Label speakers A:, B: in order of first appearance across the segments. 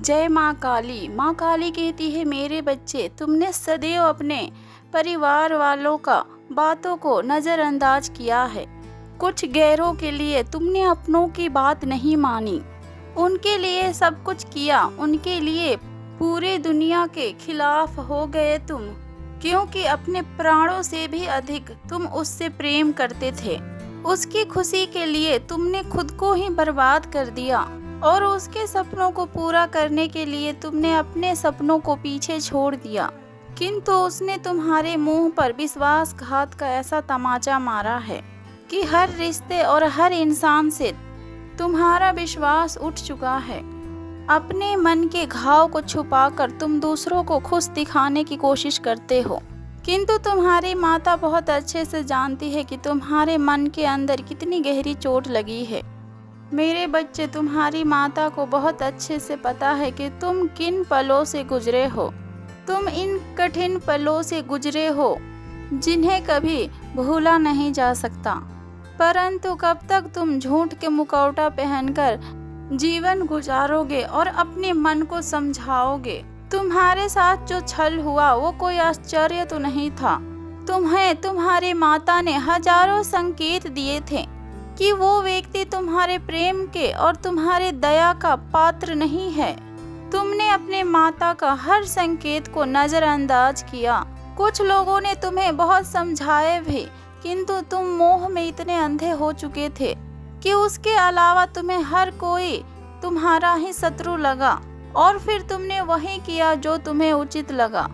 A: जय माँ काली। माँ काली कहती है, मेरे बच्चे, तुमने सदैव अपने परिवार वालों का बातों को नज़रअंदाज किया है। कुछ गैरों के लिए तुमने अपनों की बात नहीं मानी, उनके लिए सब कुछ किया, उनके लिए पूरे दुनिया के खिलाफ हो गए तुम, क्योंकि अपने प्राणों से भी अधिक तुम उससे प्रेम करते थे। उसकी खुशी के लिए तुमने खुद को ही बर्बाद कर दिया और उसके सपनों को पूरा करने के लिए तुमने अपने सपनों को पीछे छोड़ दिया। किंतु उसने तुम्हारे मुंह पर विश्वासघात का ऐसा तमाचा मारा है कि हर रिश्ते और हर इंसान से तुम्हारा विश्वास उठ चुका है। अपने मन के घाव को छुपाकर तुम दूसरों को खुश दिखाने की कोशिश करते हो, किंतु तुम्हारी माता बहुत अच्छे से जानती है कि तुम्हारे मन के अंदर कितनी गहरी चोट लगी है। मेरे बच्चे, तुम्हारी माता को बहुत अच्छे से पता है कि तुम किन पलों से गुजरे हो। तुम इन कठिन पलों से गुजरे हो जिन्हें कभी भूला नहीं जा सकता। परंतु कब तक तुम झूठ के मुखौटा पहनकर जीवन गुजारोगे और अपने मन को समझाओगे? तुम्हारे साथ जो छल हुआ वो कोई आश्चर्य तो नहीं था। तुम्हें तुम्हारी माता ने हजारों संकेत दिए थे कि वो व्यक्ति तुम्हारे प्रेम के और तुम्हारे दया का पात्र नहीं है। तुमने अपने माता का हर संकेत को नजरअंदाज किया। कुछ लोगों ने तुम्हें बहुत समझाए भी, किंतु तुम मोह में इतने अंधे हो चुके थे कि उसके अलावा तुम्हें हर कोई तुम्हारा ही शत्रु लगा और फिर तुमने वही किया जो तुम्हें उचित लगा।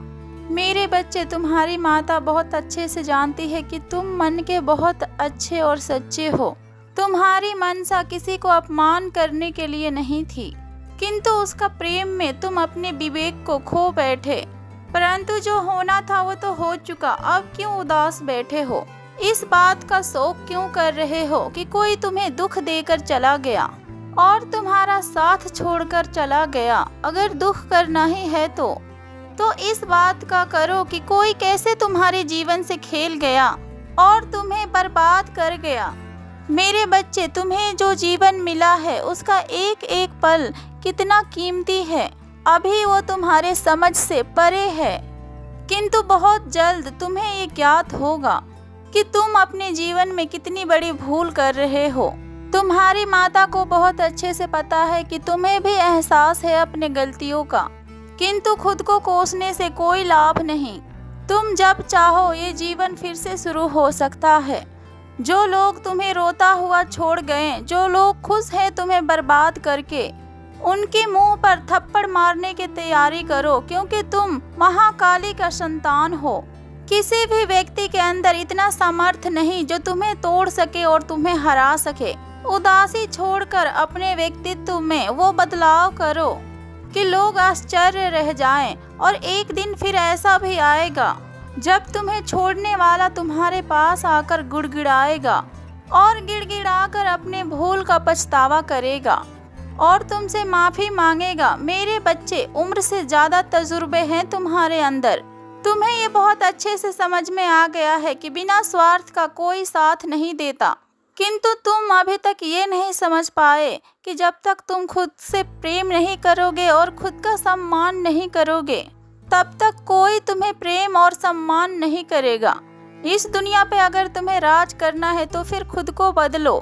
A: मेरे बच्चे, तुम्हारी माता बहुत अच्छे से जानती है कि तुम मन के बहुत अच्छे और सच्चे हो। तुम्हारी मनसा किसी को अपमान करने के लिए नहीं थी, किंतु उसका प्रेम में तुम अपने विवेक को खो बैठे। परंतु जो होना था वो तो हो चुका, अब क्यों उदास बैठे हो? इस बात का शोक क्यों कर रहे हो कि कोई तुम्हें दुख देकर चला गया और तुम्हारा साथ छोड़कर चला गया? अगर दुख करना ही है तो इस बात का करो कि कोई कैसे तुम्हारे जीवन से खेल गया और तुम्हें बर्बाद कर गया। मेरे बच्चे, तुम्हें जो जीवन मिला है उसका एक एक पल कितना कीमती है। अभी वो तुम्हारे समझ से परे है, किंतु बहुत जल्द तुम्हें ये ज्ञात होगा कि तुम अपने जीवन में कितनी बड़ी भूल कर रहे हो। तुम्हारी माता को बहुत अच्छे से पता है कि तुम्हें भी एहसास है अपने गलतियों का, किंतु खुद को कोसने से कोई लाभ नहीं। तुम जब चाहो ये जीवन फिर से शुरू हो सकता है। जो लोग तुम्हें रोता हुआ छोड़ गए, जो लोग खुश हैं तुम्हें बर्बाद करके, उनके मुंह पर थप्पड़ मारने की तैयारी करो, क्योंकि तुम महाकाली का संतान हो। किसी भी व्यक्ति के अंदर इतना सामर्थ्य नहीं जो तुम्हें तोड़ सके और तुम्हें हरा सके। उदासी छोड़कर अपने व्यक्तित्व में वो बदलाव करो कि लोग आश्चर्य रह जाएं, और एक दिन फिर ऐसा भी आएगा जब तुम्हें छोड़ने वाला तुम्हारे पास आकर गिड़गिड़ाएगा और गिड़गिड़ाकर अपने भूल का पछतावा करेगा और तुमसे माफी मांगेगा। मेरे बच्चे, उम्र से ज्यादा तजुर्बे हैं तुम्हारे अंदर। तुम्हें ये बहुत अच्छे से समझ में आ गया है कि बिना स्वार्थ का कोई साथ नहीं देता, किंतु तुम अभी तक ये नहीं समझ पाए कि जब तक तुम खुद से प्रेम नहीं करोगे और खुद का सम्मान नहीं करोगे, तब तक कोई तुम्हें प्रेम और सम्मान नहीं करेगा। इस दुनिया पे अगर तुम्हें राज करना है तो फिर खुद को बदलो।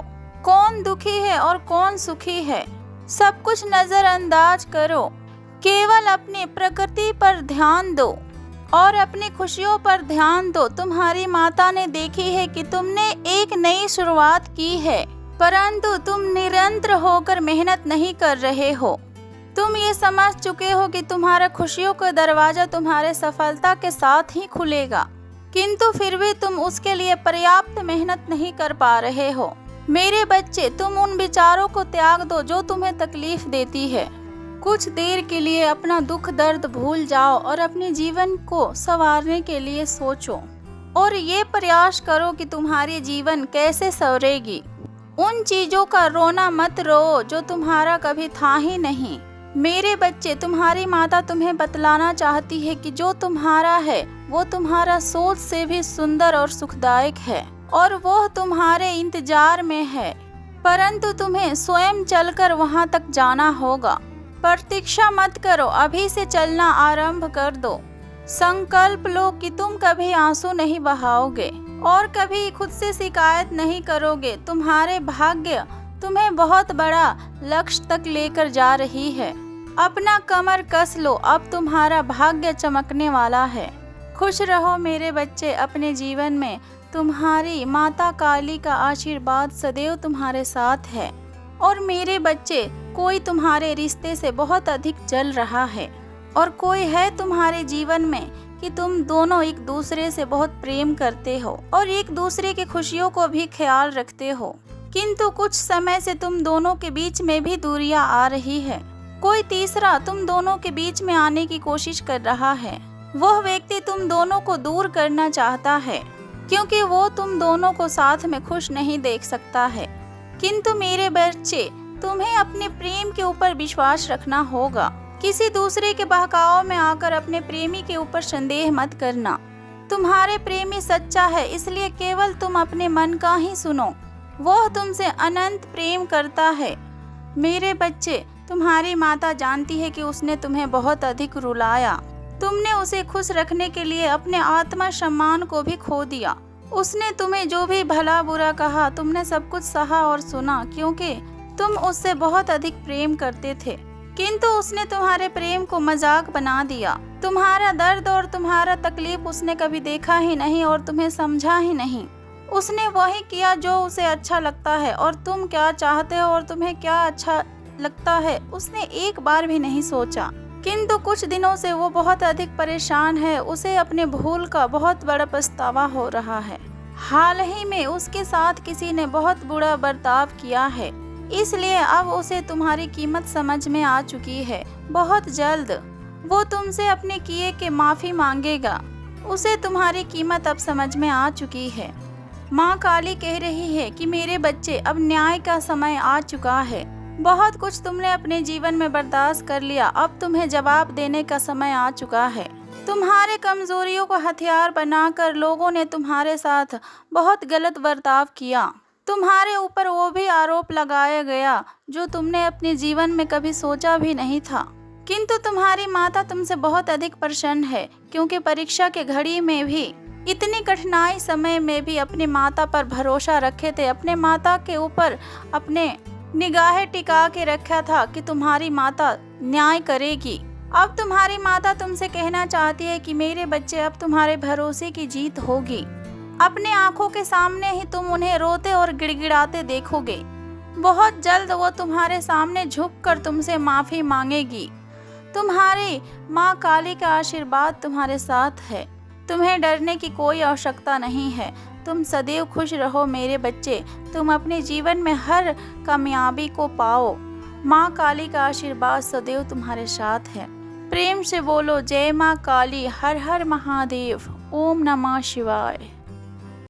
A: कौन दुखी है और कौन सुखी है, सब कुछ नजरअंदाज करो। केवल अपनी प्रकृति पर ध्यान दो और अपनी खुशियों पर ध्यान दो। तुम्हारी माता ने देखी है कि तुमने एक नई शुरुआत की है, परंतु तुम निरंतर होकर मेहनत नहीं कर रहे हो। तुम ये समझ चुके हो कि तुम्हारा खुशियों का दरवाजा तुम्हारे सफलता के साथ ही खुलेगा, किंतु फिर भी तुम उसके लिए पर्याप्त मेहनत नहीं कर पा रहे हो। मेरे बच्चे, तुम उन विचारों को त्याग दो जो तुम्हें तकलीफ देती है। कुछ देर के लिए अपना दुख दर्द भूल जाओ और अपने जीवन को संवारने के लिए सोचो और ये प्रयास करो कि तुम्हारी जीवन कैसे संवरेगी। उन चीजों का रोना मत रो जो तुम्हारा कभी था ही नहीं। मेरे बच्चे, तुम्हारी माता तुम्हें बतलाना चाहती है कि जो तुम्हारा है वो तुम्हारा सोच से भी सुंदर और सुखदायक है और वो तुम्हारे इंतजार में है, परंतु तुम्हें स्वयं चलकर वहां तक जाना होगा। प्रतीक्षा मत करो, अभी से चलना आरंभ कर दो। संकल्प लो कि तुम कभी आंसू नहीं बहाओगे और कभी खुद से शिकायत नहीं करोगे। तुम्हारे भाग्य तुम्हें बहुत बड़ा लक्ष्य तक लेकर जा रही है। अपना कमर कस लो, अब तुम्हारा भाग्य चमकने वाला है। खुश रहो मेरे बच्चे अपने जीवन में। तुम्हारी माता काली का आशीर्वाद सदैव तुम्हारे साथ है। और मेरे बच्चे, कोई तुम्हारे रिश्ते से बहुत अधिक जल रहा है और कोई है तुम्हारे जीवन में कि तुम दोनों एक दूसरे से बहुत प्रेम करते हो और एक दूसरे की खुशियों को भी ख्याल रखते हो, किंतु कुछ समय से तुम दोनों के बीच में भी दूरियां आ रही है। कोई तीसरा तुम दोनों के बीच में आने की कोशिश कर रहा है। वह व्यक्ति तुम दोनों को दूर करना चाहता है क्योंकि वो तुम दोनों को साथ में खुश नहीं देख सकता है। किंतु मेरे बच्चे, तुम्हें अपने प्रेम के ऊपर विश्वास रखना होगा। किसी दूसरे के बहकाव में आकर अपने प्रेमी के ऊपर संदेह मत करना। तुम्हारे प्रेमी सच्चा है, इसलिए केवल तुम अपने मन का ही सुनो। वह तुमसे अनंत प्रेम करता है। मेरे बच्चे, तुम्हारी माता जानती है कि उसने तुम्हें बहुत अधिक रुलाया। तुमने उसे खुश रखने के लिए अपने आत्मा सम्मान को भी खो दिया। उसने तुम्हें जो भी भला बुरा कहा, तुमने सब कुछ सहा और सुना क्योंकि तुम उससे बहुत अधिक प्रेम करते थे। किंतु उसने तुम्हारे प्रेम को मजाक बना दिया। तुम्हारा दर्द और तुम्हारा तकलीफ उसने कभी देखा ही नहीं और तुम्हें समझा ही नहीं। उसने वही किया जो उसे अच्छा लगता है और तुम क्या चाहते हो और तुम्हें क्या अच्छा लगता है, उसने एक बार भी नहीं सोचा। किंतु कुछ दिनों से वो बहुत अधिक परेशान है। उसे अपने भूल का बहुत बड़ा पछतावा हो रहा है। हाल ही में उसके साथ किसी ने बहुत बुरा बर्ताव किया है, इसलिए अब उसे तुम्हारी कीमत समझ में आ चुकी है। बहुत जल्द वो तुमसे अपने किए के माफ़ी मांगेगा। उसे तुम्हारी कीमत अब समझ में आ चुकी है। माँ काली कह रही है कि मेरे बच्चे, अब न्याय का समय आ चुका है। बहुत कुछ तुमने अपने जीवन में बर्दाश्त कर लिया, अब तुम्हें जवाब देने का समय आ चुका है। तुम्हारे कमजोरियों को हथियार बनाकर लोगों ने तुम्हारे साथ बहुत गलत बर्ताव किया। तुम्हारे ऊपर वो भी आरोप लगाया गया जो तुमने अपने जीवन में कभी सोचा भी नहीं था। किंतु तुम्हारी माता तुमसे बहुत अधिक प्रसन्न है क्योंकि परीक्षा के घड़ी में भी, इतनी कठिनाई समय में भी अपनी माता पर भरोसा रखे थे। अपने माता के ऊपर अपने निगाहें टिका के रखा था कि तुम्हारी माता न्याय करेगी। अब तुम्हारी माता तुमसे कहना चाहती है कि मेरे बच्चे, अब तुम्हारे भरोसे की जीत होगी। अपने आंखों के सामने ही तुम उन्हें रोते और गिड़गिड़ाते देखोगे। बहुत जल्द वो तुम्हारे सामने झुककर तुमसे माफी मांगेगी। तुम्हारी माँ काली का आशीर्वाद तुम्हारे साथ है। तुम्हें डरने की कोई आवश्यकता नहीं है। तुम सदैव खुश रहो मेरे बच्चे। तुम अपने जीवन में हर कामयाबी को पाओ। माँ काली का आशीर्वाद सदैव तुम्हारे साथ है। प्रेम से बोलो जय माँ काली, हर हर महादेव, ओम नमः शिवाय।